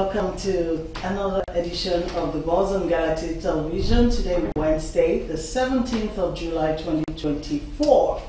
welcome to another edition of the Buzz on Galactic Television. Today, Wednesday, the 17th of July, 2024.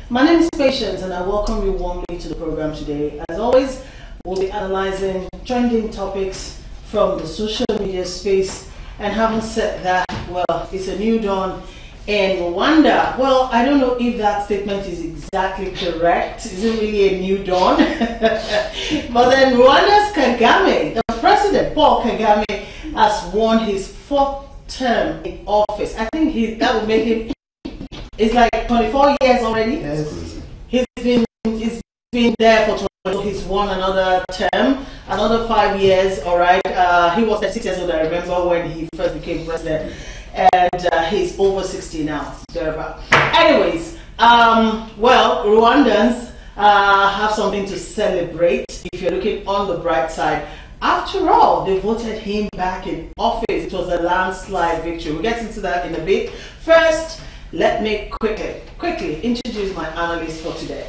My name is Patience and I welcome you warmly to the program today. As always, we'll be analyzing trending topics from the social media space. And having said that, well, it's a new dawn in Rwanda. Well, I don't know if that statement is exactly correct. Is it really a new dawn? But then Rwanda's Kagame, the president, Paul Kagame, has won his 4th term in office. I think that will make him, it's like 24 years already. Yes. He's been there for 20, he's won another term, another 5 years, all right. He was 36 years old, I remember, when he first became president. And he's over 60 now, thereabout. Anyways, well, Rwandans have something to celebrate if you're looking on the bright side. After all, they voted him back in office. It was a landslide victory. We'll get into that in a bit. First, let me quickly introduce my analyst for today.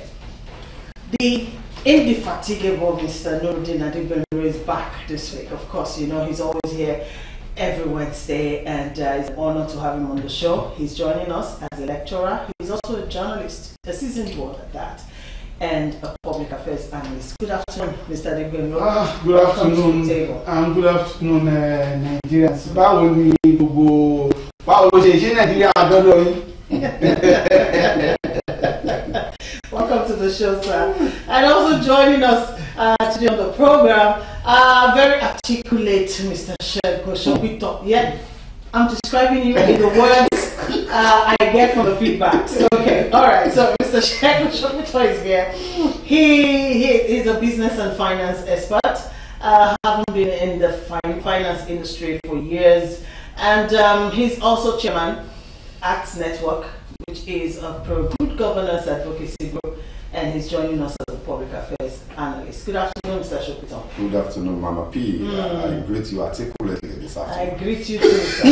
The indefatigable Mr. Nuruddin Adigbenu is back this week. Of course, you know he's always here every Wednesday, and it's an honor to have him on the show. He's joining us as a lecturer. He's also a journalist, a seasoned one at that, and a public affairs analyst. Good afternoon, Mr. Adigbenu. Good afternoon, and good afternoon, Nigerians. Báwo ni gbogbo báwo ṣe Nigeria àdọ́dọ̀ yín? Welcome to the show, sir. And also joining us today on the program, very articulate Mr. Sheko Shopito. Yeah, I'm describing you in the words I get from the feedback. So, okay, all right. So Mr. Sheko Shopito is here. He is a business and finance expert, having been in the finance industry for years, and he's also chairman Acts Network, which is a pro-good governance advocacy group, and he's joining us as a public affairs analyst. Good afternoon, Mr. Shopito. Good afternoon, Mama P. I greet you articulately this afternoon. I greet you too, sir.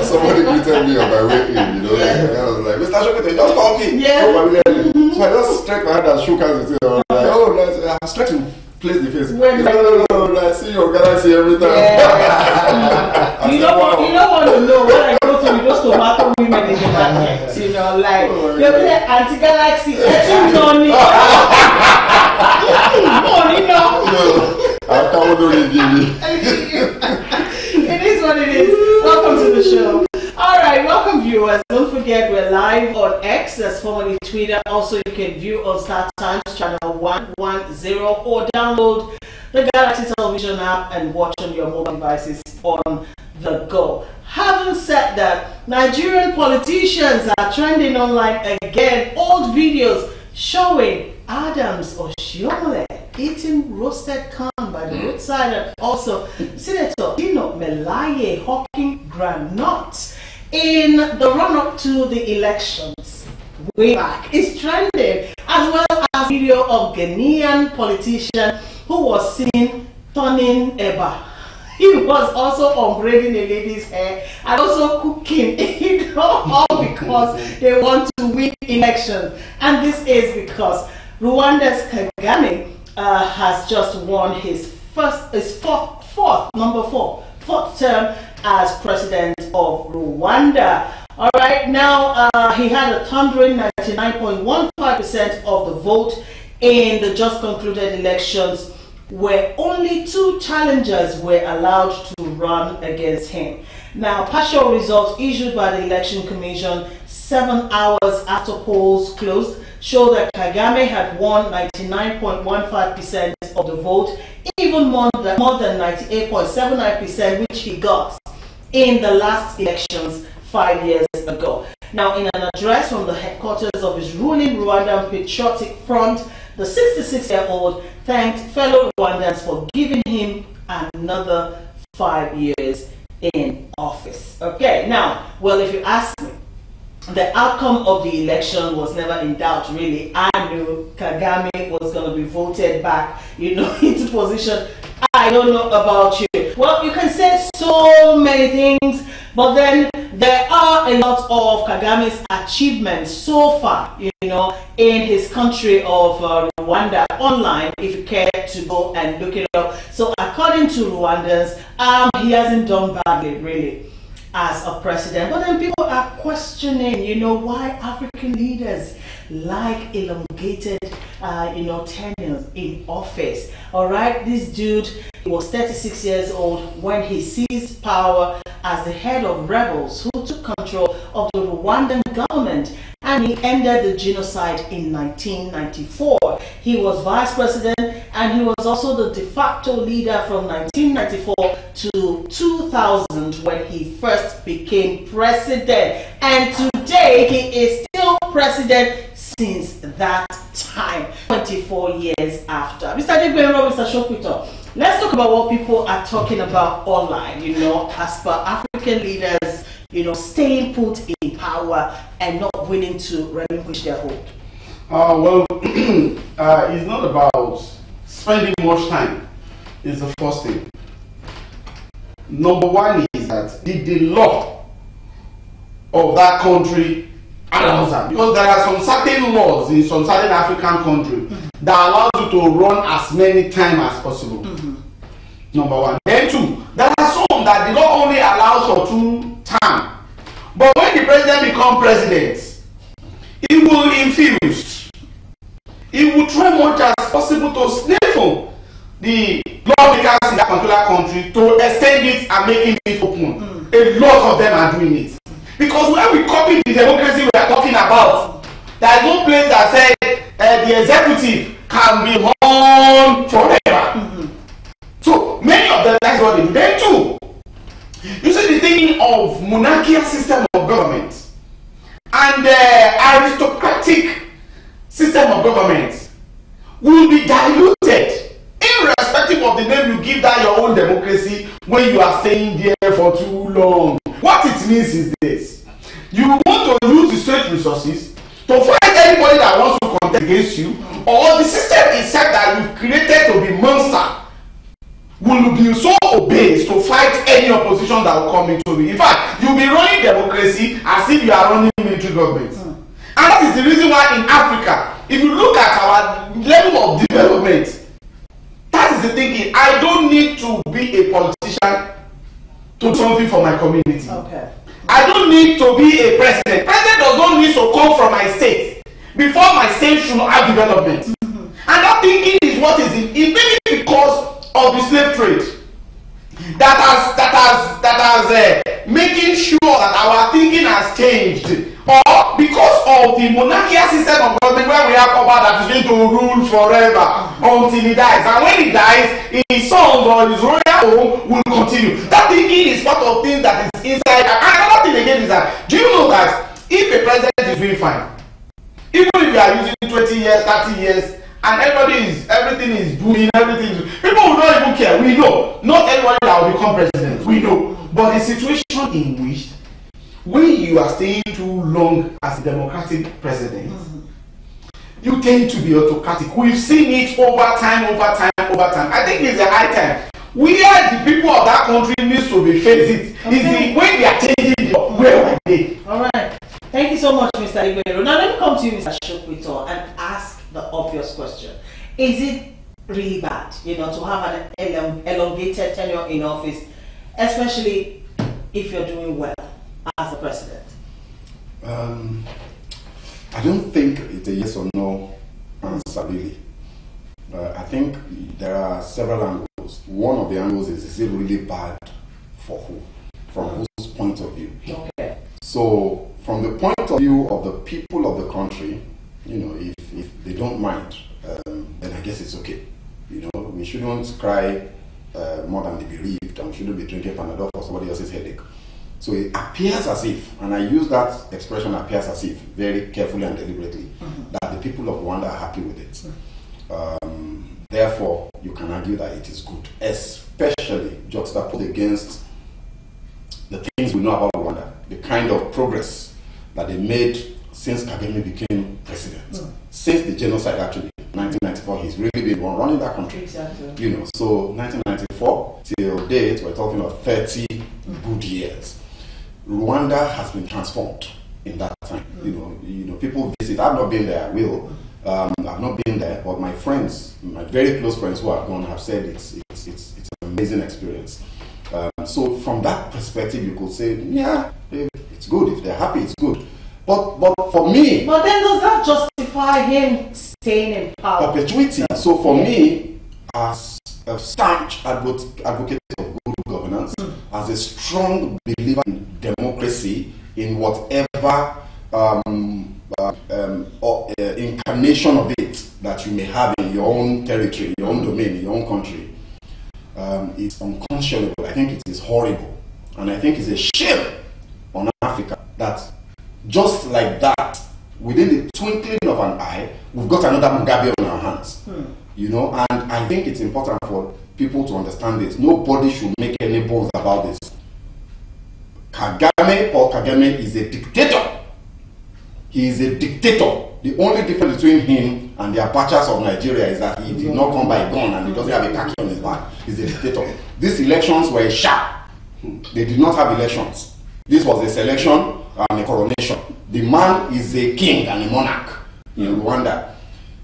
Somebody greeted me on my way in, you know, and I was like, Mr. Shopito, you just called me. Yeah. So I just stretched my hand and shook hands with him. I was like, oh, nice. I stretched to place the face. No, I see your galaxy every time. Yes. You don't want to know when I go to those tomato women in the market, you know, like, they'll be like, anti-galaxy, money. Money, no. I can't really give me. It is what it is. Welcome to the show. Alright, welcome viewers. Don't forget we're live on X, that's formerly Twitter. Also, you can view on Star Times channel 110 or download the Galaxy Television app and watch on your mobile devices on the go. Having said that, Nigerian politicians are trending online again. Old videos showing Adams Oshiomhole eating roasted corn by the roadside, and also Senator Dino Melaye hawking groundnuts in the run-up to the elections way back. It's trending, as well as video of Ghanaian politician who was seen turning Eba. He was also unbraiding a lady's hair and also cooking, you know, all because they want to win election. And this is because Rwanda's Kagame has just won his fourth term as president of Rwanda. All right, now he had a thundering 99.15% of the vote in the just concluded elections, where only 2 challengers were allowed to run against him. Now, partial results issued by the Election Commission 7 hours after polls closed show that Kagame had won 99.15% of the vote, even more than 98.79%, which he got in the last elections 5 years ago. Now, in an address from the headquarters of his ruling Rwandan Patriotic Front, the 66-year-old thanked fellow Rwandans for giving him another 5 years in office. Okay, now, well, if you ask me, the outcome of the election was never in doubt, really. I knew Kagame was going to be voted back, you know, into position. I don't know about you. Well, you can say so many things, but then there are a lot of Kagame's achievements so far, in his country of Rwanda online, if you care to go and look it up. So according to Rwandans, he hasn't done badly, really, as a president. But then people are questioning, why African leaders like elongated, tenures in office. All right, this dude, he was 36 years old when he seized power as the head of rebels who took control of the Rwandan government, and he ended the genocide in 1994. He was vice president, and he was also the de facto leader from 1994 to 2000 when he first became president. And today he is still president since that time, 24 years after. Mr. Jigbero, Mr. Shopito, let's talk about what people are talking about online, as per African leaders, staying put in power and not willing to relinquish their hold. Well, it's not about spending much time, is the first thing. Number one is that the law of that country allows that, because there are some certain laws in some certain African countries that allow you to run as many times as possible. Number one. Then two, there are some that the law only allows for 2 terms. But when the president becomes president, he will infuse. He will try much as possible to stifle the lawmakers in that particular country to extend it and making it open. A lot of them are doing it. Because when we copy the democracy we are talking about, there is no place that says the executive can be on forever. So many of them, that's what they do. Then too, you see the thing of monarchical system of government and aristocratic system of government will be diluted irrespective of the name you give that your own democracy when you are staying there for too long. What it means is this: you want to use the state resources to fight anybody that wants to contest against you, or the system itself that you've created to be monster will be so obese to fight any opposition that will come into it. In fact, you'll be running democracy as if you are running military government. And that is the reason why in Africa, if you look at our level of development, that is the thinking. I don't need to be a politician to do something for my community. Okay. I don't need to be a president. President does not need to come from my state before my state should have development. And that thinking is what is it? It may be because of the slave trade that has making sure that our thinking has changed, or because of the monarchical system of government where we have power that is going to rule forever until he dies, and when he dies his sons or his royal home will continue. That thinking is part of things that is inside. And another thing again is that, do you know that if a president is doing fine, even if you are using 20 years, 30 years, and everything is booming, people will not even care. We know not everybody that will become president. We know, but the situation in which when you are staying too long as a democratic president, you tend to be autocratic. We've seen it over time. I think it's a high time where the people of that country needs to be faced. Is when they are changing where are they? All right. Thank you so much, Mr. Igbero. Now let me come to you, Mr. Shopito, and ask the obvious question: is it really bad, to have an elongated tenure in office, especially if you're doing well as a president? I don't think it's a yes or no answer, really. I think there are several angles. One of the angles is it really bad for who? From whose point of view? Okay. So, from the point of view of the people of the country, if they don't mind, then I guess it's okay. We shouldn't cry more than the bereaved, and we shouldn't be drinking Panadol for somebody else's headache. So it appears as if, and I use that expression appears as if very carefully and deliberately, that the people of Rwanda are happy with it. Therefore, you can argue that it is good, especially juxtaposed against the things we know about Rwanda, the kind of progress that they made since Kagame became president. Since the genocide, actually, 1994, he's really been running that country. Exactly. So 1994 till date, we're talking of 30 good years. Rwanda has been transformed in that time. You know, people visit. I've not been there. I will. I've not been there, but my friends, my very close friends who have gone, have said it's an amazing experience. So from that perspective, you could say, yeah, it's good. If they're happy, it's good. But for me, but then does that justify him staying in power? Perpetuity. So for me, as a staunch advocate of good governance, as a strong believer in democracy, in whatever incarnation of it that you may have in your own territory, your own domain, your own country, it's unconscionable. I think it is horrible, and I think it's a shame on Africa that just like that, within the twinkling of an eye, we've got another Mugabe on our hands. You know, and I think it's important for people to understand this. Nobody should make any bones about this. Paul Kagame is a dictator. He is a dictator. The only difference between him and the Abachas of Nigeria is that he did not come by a gun and he doesn't have a khaki on his back. He's a dictator. These elections were a sharp. They did not have elections. This was a selection and a coronation. The man is a king and a monarch in Rwanda.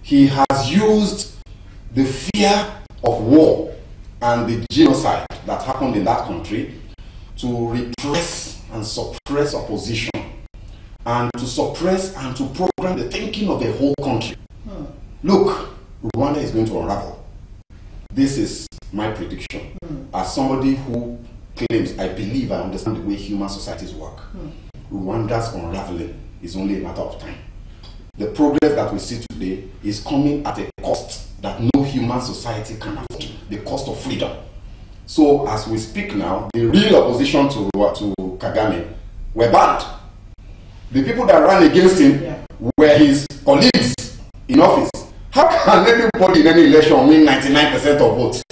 He has used the fear of war and the genocide that happened in that country to repress and suppress opposition, and to suppress and to program the thinking of the whole country. Look, Rwanda is going to unravel. This is my prediction. As somebody who claims, I believe I understand the way human societies work, Rwanda's unraveling is only a matter of time. The progress that we see today is coming at a cost that no human society can afford, the cost of freedom. So as we speak now, the real opposition to Kagame were banned. The people that ran against him were his colleagues in office. How can anybody in any election win 99% of votes?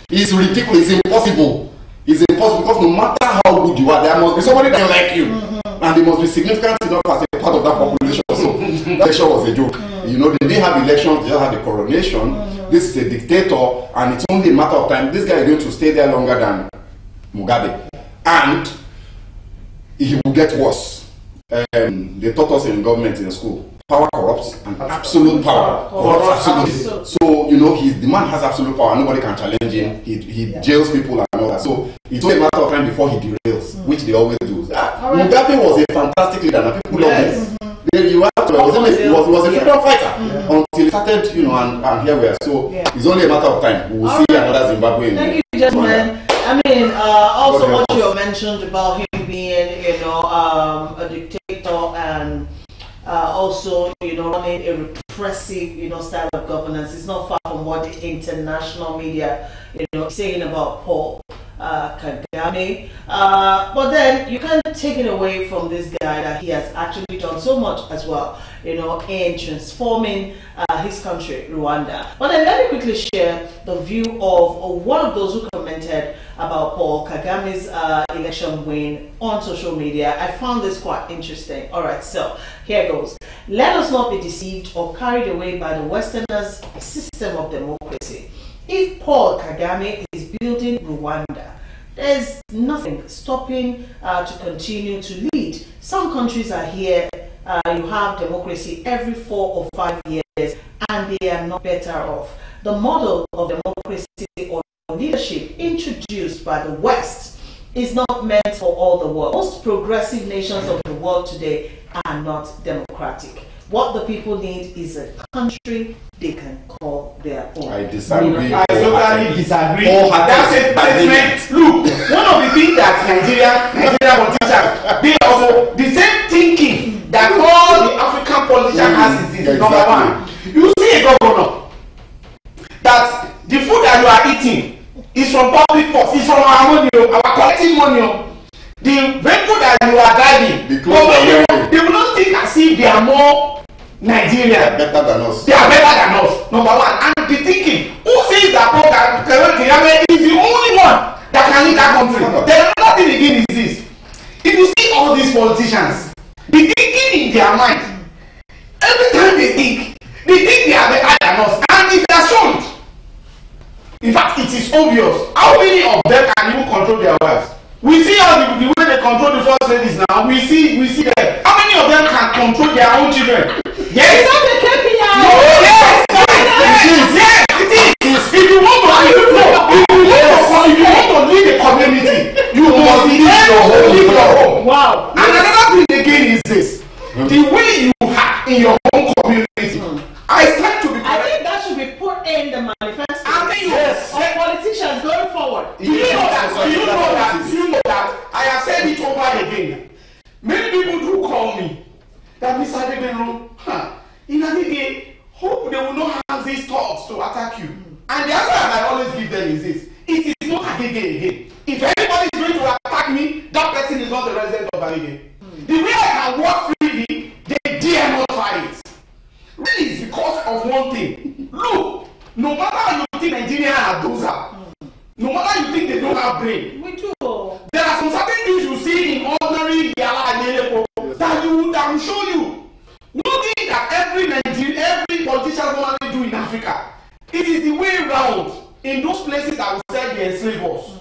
It's ridiculous, it's impossible. It's impossible because no matter how good you are, there must be somebody that like you. And they must be significant enough as a part of that population. So that election was a joke. You know, they didn't have elections, they just had the coronation. This is a dictator, and it's only a matter of time. This guy is going to stay there longer than Mugabe. And he will get worse. They taught us in government, in school, power corrupts, and absolute power corrupts absolutely. So, you know, the man has absolute power, nobody can challenge him. He jails people and all that. So it's only a matter of time before he derails, which they always do. Mugabe was a fantastic leader, and people love him. He was a freedom fighter until he started, you know, and here we are. So it's only a matter of time. We will see another Zimbabwe. Thank you, gentlemen. I mean, also what you mentioned about him being, you know, a dictator and also, you know, running a repressive, you know, style of governance is not far from what the international media, you know, saying about Paul Kagame. But then you can't take it away from this guy that he has actually done so much as well, you know, in transforming his country, Rwanda. But then let me quickly share the view of one of those who commented about Paul Kagame's election win on social media. I found this quite interesting. All right, so here goes. Let us not be deceived or carried away by the Westerners' system of democracy. If Paul Kagame is building Rwanda, there's nothing stopping to continue to lead. Some countries are here, you have democracy every 4 or 5 years, and they are not better off. The model of democracy or leadership introduced by the West is not meant for all the world. Most progressive nations of the world today are not democratic. What the people need is a country they can call their own. I disagree. I totally disagree. That's a statement. Look, one of the things that Nigeria politicians, they also, the same thinking that all the African politicians has is this. Exactly. Number one, you see a governor that the food that you are eating is from public funds, it's from our money, our collective money. The vehicle that you are driving, they will not think as if they are more Nigerian. They are better than us. They are better than us, number one. And the thinking, who says that Paul Kagame is the only one that can lead that country? There is nothing again is this. If you see all these politicians, the thinking in their mind, every time they think they are better than us. And it has shown. In fact, it is obvious. How many of them can even control their wives? We see all the way they control the first ladies now. We see them. How many of them can control their own children? Yes. It's not a KPI. No, yes. Yes, it is. If you want to lead a community, you must lead your home. Wow. And another thing again is this: the way you act in your own community. I stand to be. I think that should be put in the manifesto. Yes. Of politicians going forward. Do you know that? I have said it over again. Many people do call me that Mr. Adebelu, in a day, hope they will not have these thoughts to attack you. And the answer I always give them is this: it is not Agege again. If anybody is going to attack me, that person is not the resident of Agege. The way I can walk freely, they dare not try it. Really, it's because of one thing. Look, no matter how you think Nigeria are dozer, no matter you think they don't have brain, We do. there are some certain things you see in ordinary Yala and Yelepo that will show you. One thing that every politician normally do in Africa, it is the way round in those places that will say they enslave us.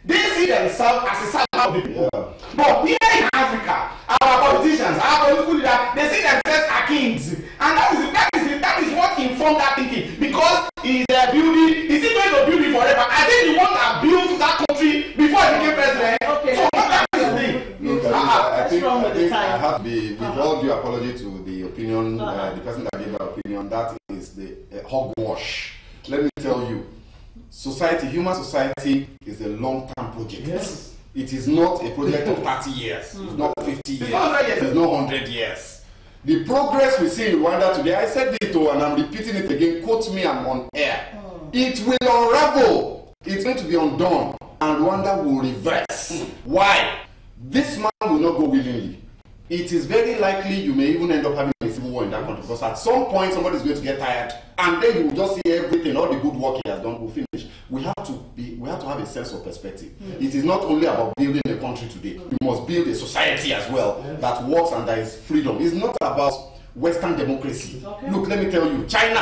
They see themselves as a servant of the people. Yeah. But here in Africa, our politicians, our political leaders, they see themselves as kings. And that is what informed that thinking. Because is he going to build it forever? I think the one that built that country before he became president. Okay. So what that is the thing? Look, I think I have to be, with all due apology to the opinion, the person that gave that opinion, that is the hogwash. Let me tell you, human society is a long-term project. Yes. It is not a project of 30 years. It's not 50 years. It's not 100 years. The progress we see in Rwanda today, I said it and I'm repeating it again, quote me, I'm on air. It will unravel. It's going to be undone. And Rwanda will reverse. Why? This man will not go willingly. It is very likely you may even end up having a civil war in that country, because at some point somebody is going to get tired, and then you will just see everything, all the good work he has done will finish. We have to have a sense of perspective. It is not only about building a country today. We must build a society as well that works and there is freedom. It's not about Western democracy. Look, let me tell you, China,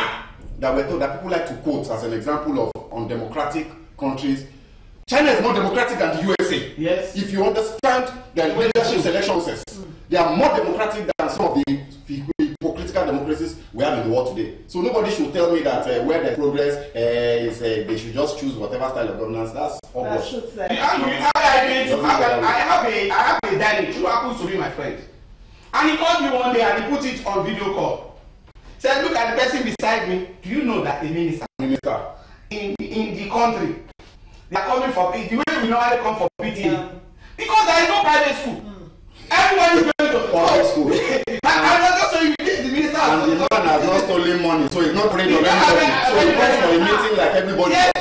that we're told that people like to quote as an example of undemocratic countries. China is more democratic than the USA. Yes. If you understand the leadership selection process, they are more democratic than some of the hypocritical democracies we have in the world today. So nobody should tell me that where the progress is, they should just choose whatever style of governance. That's obvious. I have a daddy who happens to be my friend, and he called me one day and he put it on video call. Said, look at the person beside me. Do you know that a minister in the country, they are coming for the way we normally come for PTA, because there is no private school. Everyone is going to public school. And just so you get the minister. And the man has not stolen money, so he's not praying on anybody. So he comes for a meeting like everybody. Yes,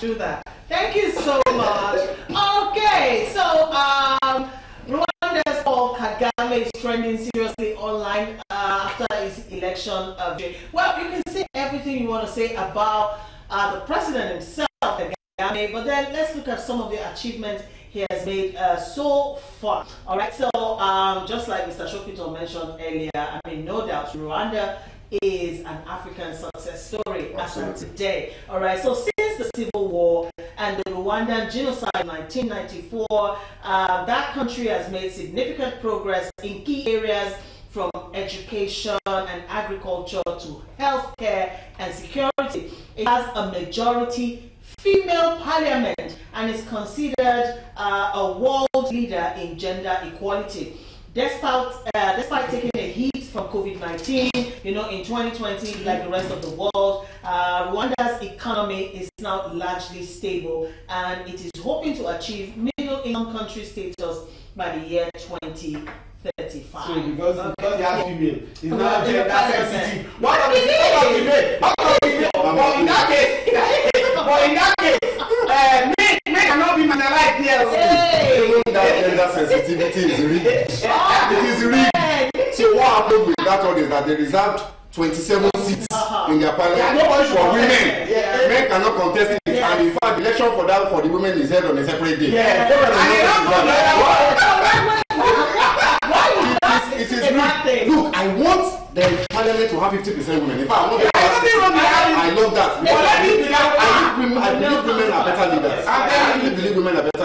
true that. Thank you so much. Okay, so Rwanda's Paul Kagame is trending seriously online after his election. Well, you can say everything you want to say about the president himself, Kagame, but then let's look at some of the achievements he has made so far. All right, so just like Mr. Shokito mentioned earlier, I mean, no doubt Rwanda is an African success story as of today. All right, so since the civil war and the Rwandan genocide in 1994, that country has made significant progress in key areas from education and agriculture to healthcare and security. It has a majority female parliament and is considered a world leader in gender equality. Despite taking a hit from COVID-19, in 2020, like the rest of the world, Rwanda's economy is now largely stable, and it is hoping to achieve middle-income country status by the year 2035. So because you have female, it's not gender sensitive. What are the debate? But in that case, men cannot be marginalized here. Even that gender sensitivity is real. It is real. So what happened with that one is that they reserved 27 seats in their parliament for women. Men cannot contest it, and in fact, the election for the women is held on a separate day. It is real. Look, I want the parliament to have 50% women. In fact, I love that. I believe women are better leaders. I really believe women are better